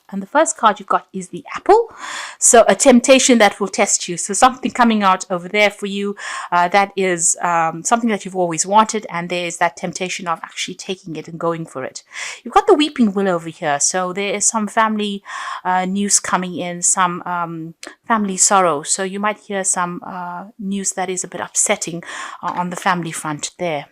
And the first card you've got is the apple. So a temptation that will test you. So something coming out over there for you that is something that you've always wanted. And there's that temptation of actually taking it and going for it. You've got the weeping willow over here. So there is some family news coming in, some family sorrow. So you might hear some news that is a bit upsetting on the family front there.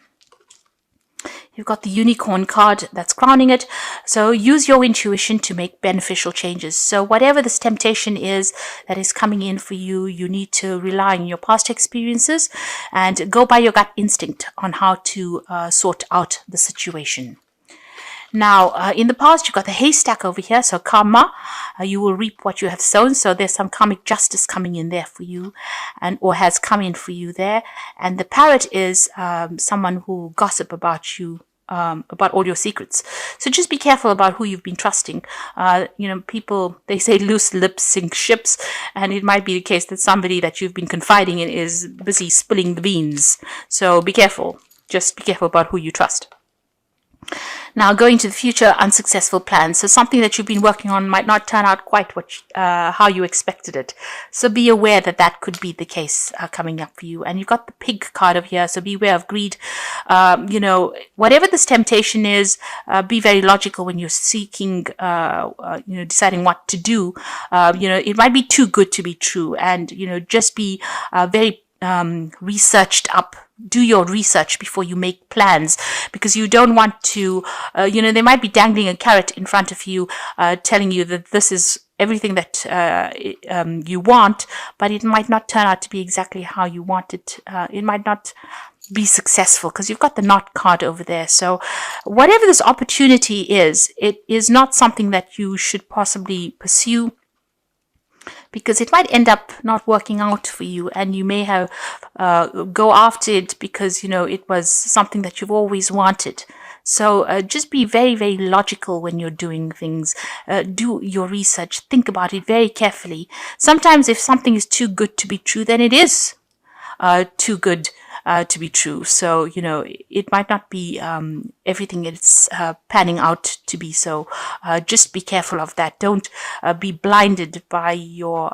You've got the unicorn card that's crowning it. So use your intuition to make beneficial changes. So whatever this temptation is that is coming in for you, you need to rely on your past experiences and go by your gut instinct on how to sort out the situation. Now, in the past, you've got the haystack over here. So karma, you will reap what you have sown. So there's some karmic justice coming in there for you, and or has come in for you there. And the parrot is someone who gossip about you, about all your secrets. So just be careful about who you've been trusting. People, they say loose lips sink ships, and it might be the case that somebody that you've been confiding in is busy spilling the beans. So be careful. Just be careful about who you trust. Now, going to the future, unsuccessful plans. So something that you've been working on might not turn out quite how you expected it. So be aware that that could be the case coming up for you. And you've got the pig card over here. So beware of greed. Whatever this temptation is, be very logical when you're seeking, deciding what to do. It might be too good to be true. And, just be very researched up. Do your research before you make plans, because you don't want to, they might be dangling a carrot in front of you, telling you that this is everything that you want, but it might not turn out to be exactly how you want it. It might not be successful because you've got the knot card over there. So whatever this opportunity is, it is not something that you should possibly pursue, because it might end up not working out for you, and you may have go after it because it was something that you've always wanted. So just be very, very logical when you're doing things. Do your research. Think about it very carefully. Sometimes if something is too good to be true, then it is too good to be true. So, it might not be everything it's panning out to be. So just be careful of that. Don't be blinded by your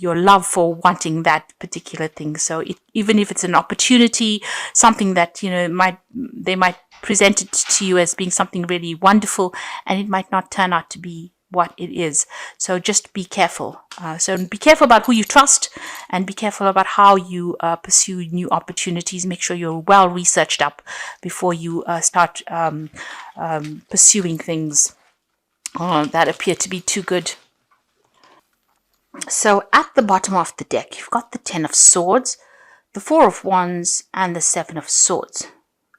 love for wanting that particular thing. So even if it's an opportunity, something that, they might present it to you as being something really wonderful, and it might not turn out to be what it is. So just be careful. So be careful about who you trust, and be careful about how you pursue new opportunities. Make sure you're well researched up before you start pursuing things that appear to be too good. So at the bottom of the deck, you've got the 10 of Swords, the 4 of Wands, and the 7 of Swords.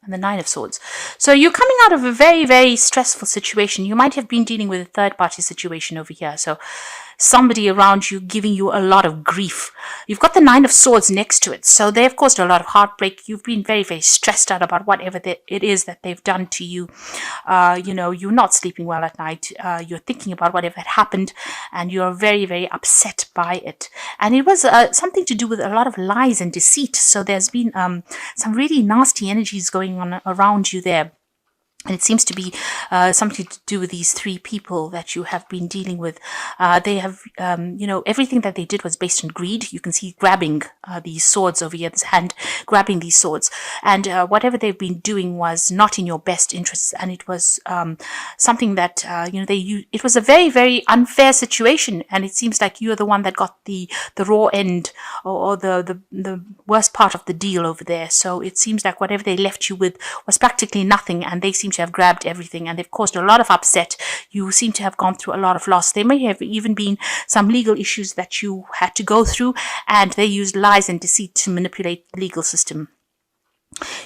And the 9 of Swords. So you're coming out of a very, very stressful situation. You might have been dealing with a third-party situation over here. So somebody around you giving you a lot of grief. You've got the 9 of Swords next to it. So they've caused a lot of heartbreak. You've been very, very stressed out about whatever it is that they've done to you. You're not sleeping well at night. You're thinking about whatever had happened, and you're very, very upset by it. And it was something to do with a lot of lies and deceit. So there's been some really nasty energies going on around you there. And it seems to be something to do with these 3 people that you have been dealing with. They have, everything that they did was based on greed. You can see grabbing these swords over here, this hand grabbing these swords. And whatever they've been doing was not in your best interests. And it was something that, it was a very, very unfair situation. And it seems like you're the one that got the raw end, or the worst part of the deal over there. So it seems like whatever they left you with was practically nothing, and they seem to have grabbed everything, and they've caused a lot of upset. You seem to have gone through a lot of loss. There may have even been some legal issues that you had to go through, and they used lies and deceit to manipulate the legal system.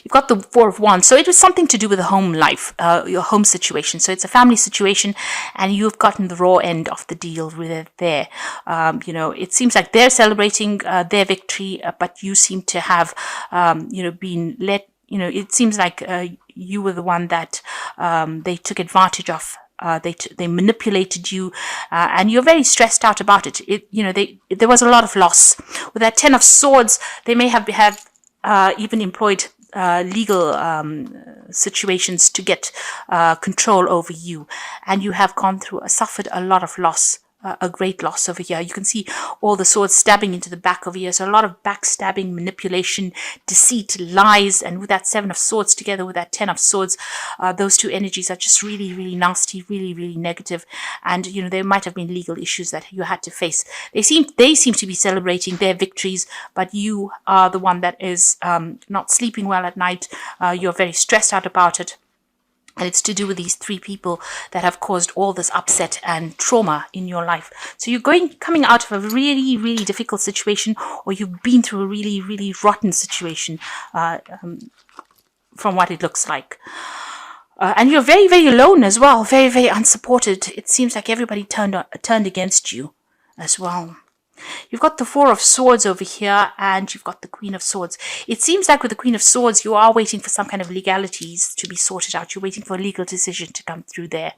You've got the 4 of Wands. So it was something to do with the home life, your home situation. So it's a family situation, and you've gotten the raw end of the deal with it there. It seems like they're celebrating their victory, but you seem to have, been let. It seems like you were the one that they took advantage of. They manipulated you, and you're very stressed out about it. There was a lot of loss. With that 10 of Swords, they may have even employed legal situations to get control over you, and you have suffered a lot of loss, a great loss over here. You can see all the swords stabbing into the back over here. So a lot of backstabbing, manipulation, deceit, lies, and with that 7 of Swords together with that 10 of Swords, those two energies are just really, really nasty, really, really negative. And there might have been legal issues that you had to face. They seem to be celebrating their victories, but you are the one that is not sleeping well at night. You're very stressed out about it. And it's to do with these 3 people that have caused all this upset and trauma in your life. So you're coming out of a really, really difficult situation, or you've been through a really, really rotten situation, from what it looks like. And you're very, very alone as well, very, very unsupported. It seems like everybody turned against you as well. You've got the 4 of Swords over here, and you've got the Queen of Swords. It seems like with the Queen of Swords, you are waiting for some kind of legalities to be sorted out. You're waiting for a legal decision to come through there.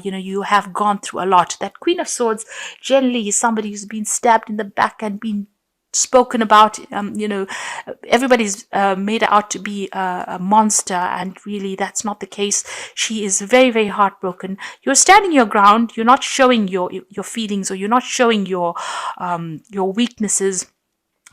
You have gone through a lot. That Queen of Swords generally is somebody who's been stabbed in the back and been spoken about. Everybody's made her out to be a monster, and really that's not the case. She is very, very heartbroken. You're standing your ground. You're not showing your feelings, or you're not showing your weaknesses.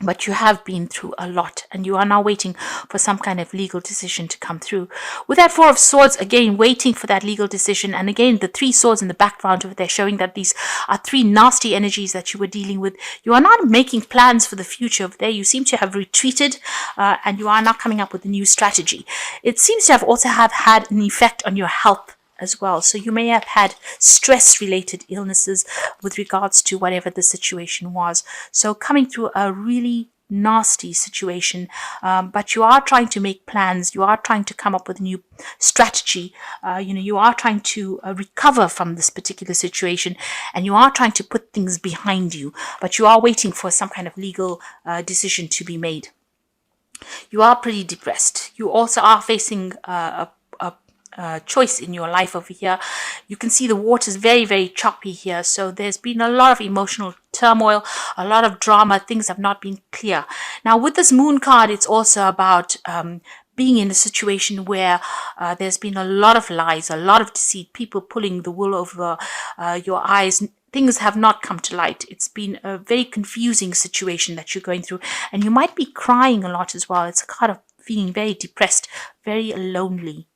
But you have been through a lot, and you are now waiting for some kind of legal decision to come through. With that 4 of Swords, again, waiting for that legal decision. And again, the 3 swords in the background over there showing that these are 3 nasty energies that you were dealing with. You are not making plans for the future over there. You seem to have retreated, and you are now coming up with a new strategy. It seems to have also had an effect on your health as well. So you may have had stress-related illnesses with regards to whatever the situation was. So coming through a really nasty situation, but you are trying to make plans. You are trying to come up with a new strategy. You are trying to recover from this particular situation, and you are trying to put things behind you, but you are waiting for some kind of legal decision to be made. You are pretty depressed. You also are facing a choice in your life over here. You can see the water's very, very choppy here. So there's been a lot of emotional turmoil, a lot of drama. Things have not been clear. Now with this Moon card, it's also about being in a situation where there's been a lot of lies, a lot of deceit, people pulling the wool over your eyes. Things have not come to light. It's been a very confusing situation that you're going through, and you might be crying a lot as well. It's a card of feeling very depressed, very lonely.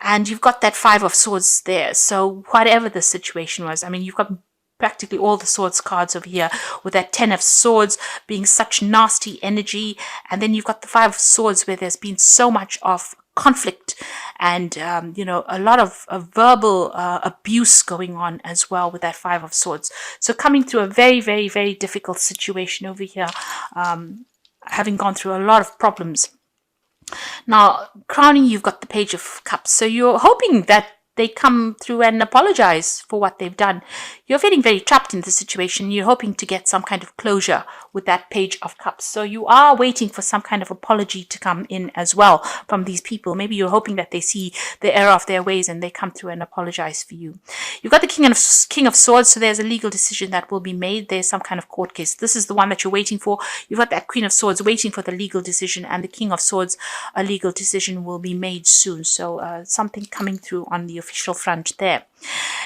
And you've got that 5 of Swords there. So whatever the situation was, I mean, you've got practically all the Swords cards over here, with that 10 of Swords being such nasty energy. And then you've got the 5 of Swords where there's been so much of conflict and, a lot of verbal abuse going on as well with that 5 of Swords. So coming through a very, very, very difficult situation over here, having gone through a lot of problems. Now, crowning, you've got the Page of Cups. So you're hoping that they come through and apologize for what they've done. You're feeling very trapped in the situation. You're hoping to get some kind of closure with that Page of Cups. So you are waiting for some kind of apology to come in as well from these people. Maybe you're hoping that they see the error of their ways and they come through and apologize for you. You've got the King of Swords. So there's a legal decision that will be made. There's some kind of court case. This is the one that you're waiting for. You've got that Queen of Swords waiting for the legal decision, and the King of Swords, a legal decision will be made soon. So something coming through on the official front there.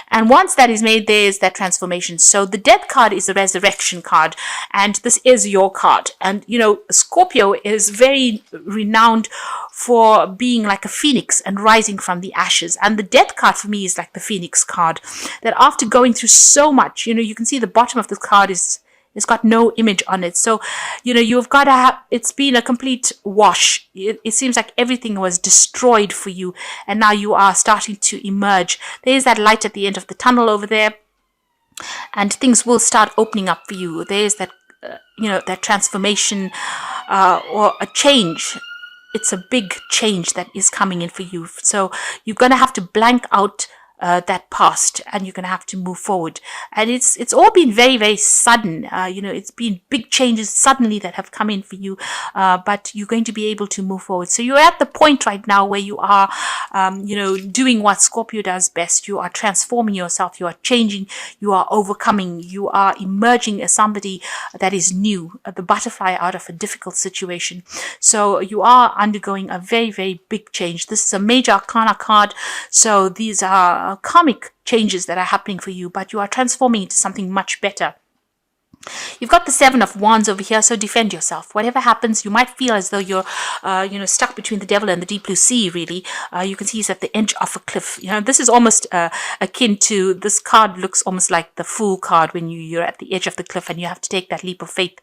And once that is made, there's that transformation. So the Death card is a resurrection card, and this is your card. And Scorpio is very renowned for being like a phoenix and rising from the ashes. And the Death card for me is like the phoenix card, that after going through so much, you can see the bottom of the card is it's got no image on it. So, you've got to have, it's been a complete wash. It seems like everything was destroyed for you, and now you are starting to emerge. There's that light at the end of the tunnel over there, and things will start opening up for you. There's that, that transformation or a change. It's a big change that is coming in for you. So you're going to have to blank out that past, and you're going to have to move forward. And it's all been very, very sudden. It's been big changes suddenly that have come in for you, but you're going to be able to move forward. So you're at the point right now where you are, doing what Scorpio does best. You are transforming yourself. You are changing. You are overcoming. You are emerging as somebody that is new, the butterfly out of a difficult situation. So you are undergoing a very, very big change. This is a major arcana card. So these are karmic changes that are happening for you, but you are transforming into something much better. You've got the Seven of Wands over here, so defend yourself. Whatever happens, you might feel as though you're, stuck between the devil and the deep blue sea, really. You can see he's at the edge of a cliff. This is almost akin to, this card looks almost like the Fool card when you're at the edge of the cliff and you have to take that leap of faith.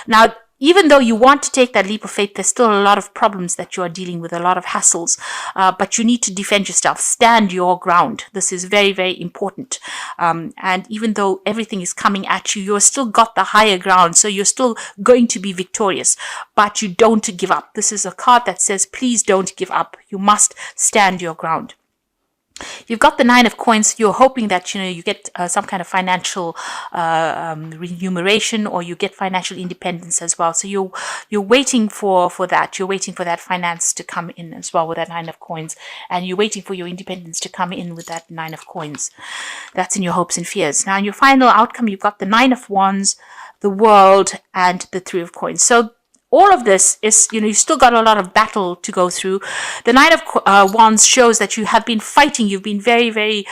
Now, even though you want to take that leap of faith, there's still a lot of problems that you are dealing with, a lot of hassles, but you need to defend yourself, stand your ground. This is very, very important. And even though everything is coming at you, you're still got the higher ground, so you're still going to be victorious, but you don't give up. This is a card that says, please don't give up. You must stand your ground. You've got the Nine of Coins. You're hoping that you get some kind of financial remuneration, or you get financial independence as well. So you're waiting for that. You're waiting for that finance to come in as well with that Nine of Coins, and you're waiting for your independence to come in with that Nine of Coins. That's in your hopes and fears. Now, in your final outcome, you've got the Nine of Wands, the World, and the Three of Coins. So all of this is, you've still got a lot of battle to go through. The Nine of Wands shows that you have been fighting. You've been very, very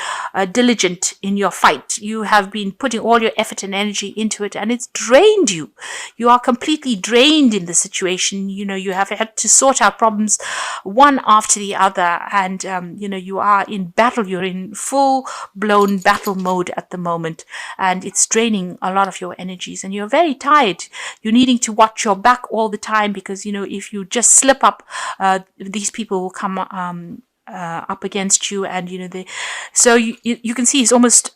diligent in your fight. You have been putting all your effort and energy into it, and it's drained you. You are completely drained in the situation. You have had to sort out problems one after the other, and, you are in battle. You're in full-blown battle mode at the moment, and it's draining a lot of your energies, and you're very tired. You're needing to watch your back all the time, because if you just slip up, these people will come up against you, and so you can see he's almost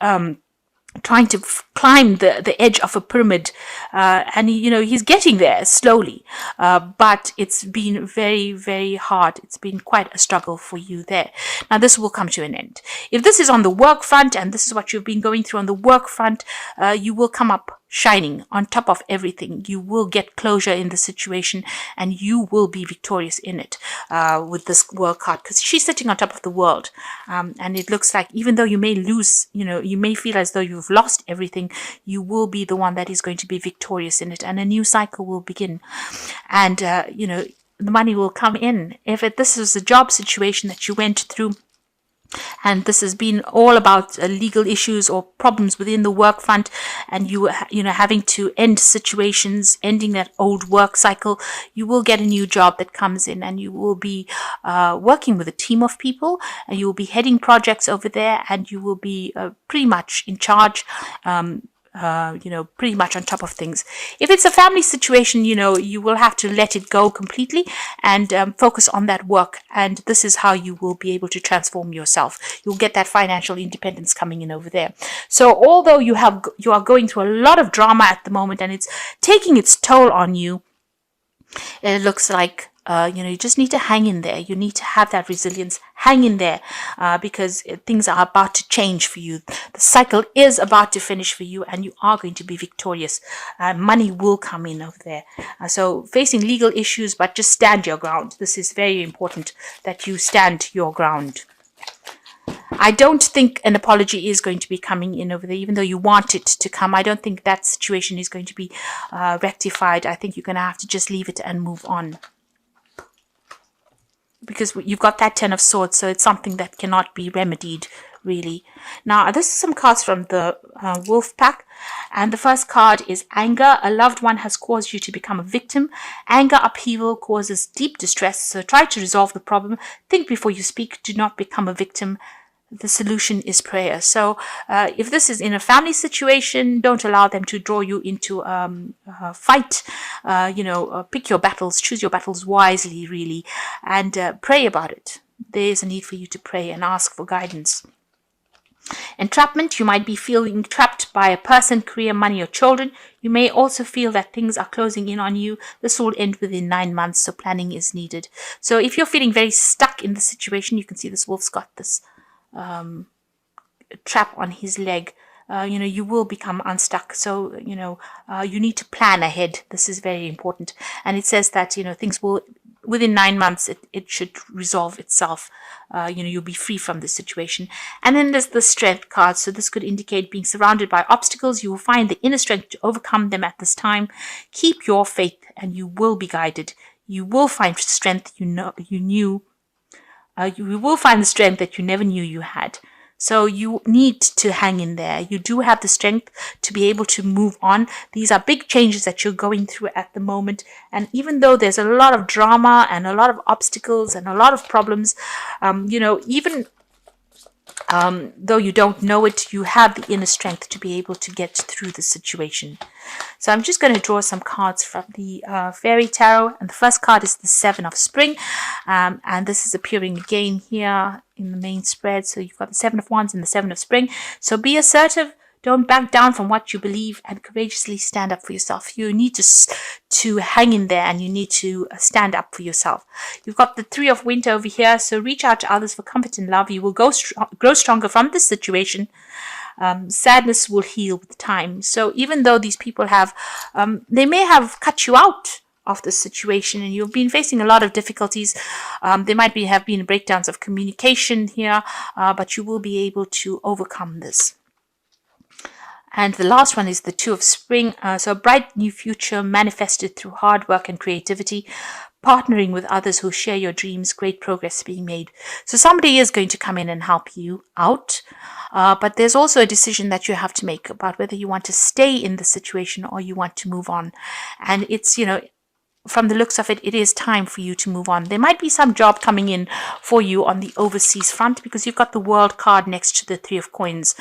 trying to climb the edge of a pyramid, and he's getting there slowly, but it's been very, very hard. It's been quite a struggle for you there. Now, this will come to an end. If this is on the work front, and this is what you've been going through on the work front, you will come up shining on top of everything. You will get closure in the situation, and you will be victorious in it with this World card, because she's sitting on top of the world, and it looks like, even though you may lose, you may feel as though you've lost everything, you will be the one that is going to be victorious in it, and a new cycle will begin, and the money will come in. If this is a job situation that you went through, and this has been all about legal issues or problems within the work front, and you having to end situations, ending that old work cycle, you will get a new job that comes in, and you will be working with a team of people, and you will be heading projects over there, and you will be pretty much in charge, pretty much on top of things. If it's a family situation, you will have to let it go completely and focus on that work. And this is how you will be able to transform yourself. You'll get that financial independence coming in over there. So although you are going through a lot of drama at the moment, and it's taking its toll on you, it looks like you just need to hang in there. You need to have that resilience. Hang in there, because things are about to change for you. The cycle is about to finish for you, and you are going to be victorious. Money will come in over there. So facing legal issues, but just stand your ground. This is very important, that you stand your ground. I don't think an apology is going to be coming in over there, even though you want it to come. I don't think that situation is going to be rectified. I think you're going to have to just leave it and move on, because you've got that Ten of Swords, so it's something that cannot be remedied, really. Now, this is some cards from the Wolf Pack, and the first card is Anger. A loved one has caused you to become a victim. Anger upheaval causes deep distress, so try to resolve the problem. Think before you speak. Do not become a victim. The solution is prayer. So if this is in a family situation, don't allow them to draw you into a fight. Pick your battles, choose your battles wisely, really, and pray about it. There is a need for you to pray and ask for guidance. Entrapment, you might be feeling trapped by a person, career, money, or children. You may also feel that things are closing in on you. This will end within 9 months, so planning is needed. So if you're feeling very stuck in the situation, you can see this wolf's got this trap on his leg. You will become unstuck. So, you need to plan ahead. This is very important. And it says that, things will, within 9 months, it should resolve itself. You'll be free from this situation. And then there's the strength card. So this could indicate being surrounded by obstacles. You will find the inner strength to overcome them at this time. Keep your faith and you will be guided. You will find strength you will find the strength that you never knew you had. So you need to hang in there. You do have the strength to be able to move on. These are big changes that you're going through at the moment. And even though there's a lot of drama and a lot of obstacles and a lot of problems, even though you don't know it, you have the inner strength to be able to get through the situation. So I'm just going to draw some cards from the Fairy Tarot. And the first card is the Seven of Spring. And this is appearing again here in the main spread. So you've got the Seven of Wands and the Seven of Spring. So be assertive. Don't back down from what you believe and courageously stand up for yourself. You need to hang in there and you need to stand up for yourself. You've got the Three of Winter over here. So reach out to others for comfort and love. You will grow stronger from this situation. Sadness will heal with time. So even though these people they may have cut you out of this situation and you've been facing a lot of difficulties. There might have been breakdowns of communication here, but you will be able to overcome this. And the last one is the Two of Spring. So a bright new future manifested through hard work and creativity, partnering with others who share your dreams, great progress being made. So somebody is going to come in and help you out. But there's also a decision that you have to make about whether you want to stay in the situation or you want to move on. And it's, from the looks of it, it is time for you to move on. There might be some job coming in for you on the overseas front because you've got the World card next to the Three of Coins.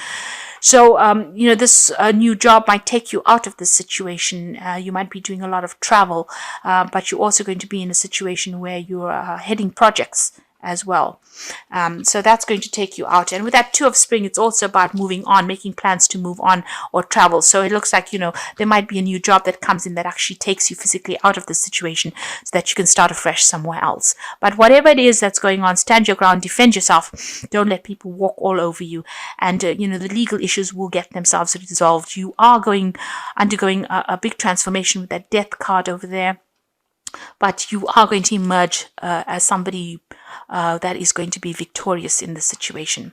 So, this new job might take you out of this situation. You might be doing a lot of travel, but you're also going to be in a situation where you're heading projects as well. So that's going to take you out. And with that Two of Spring, it's also about moving on, making plans to move on or travel. So it looks like, there might be a new job that comes in that actually takes you physically out of the situation so that you can start afresh somewhere else. But whatever it is that's going on, stand your ground, defend yourself. Don't let people walk all over you. And, the legal issues will get themselves resolved. You are undergoing a big transformation with that Death card over there. But you are going to emerge as somebody that is going to be victorious in this situation.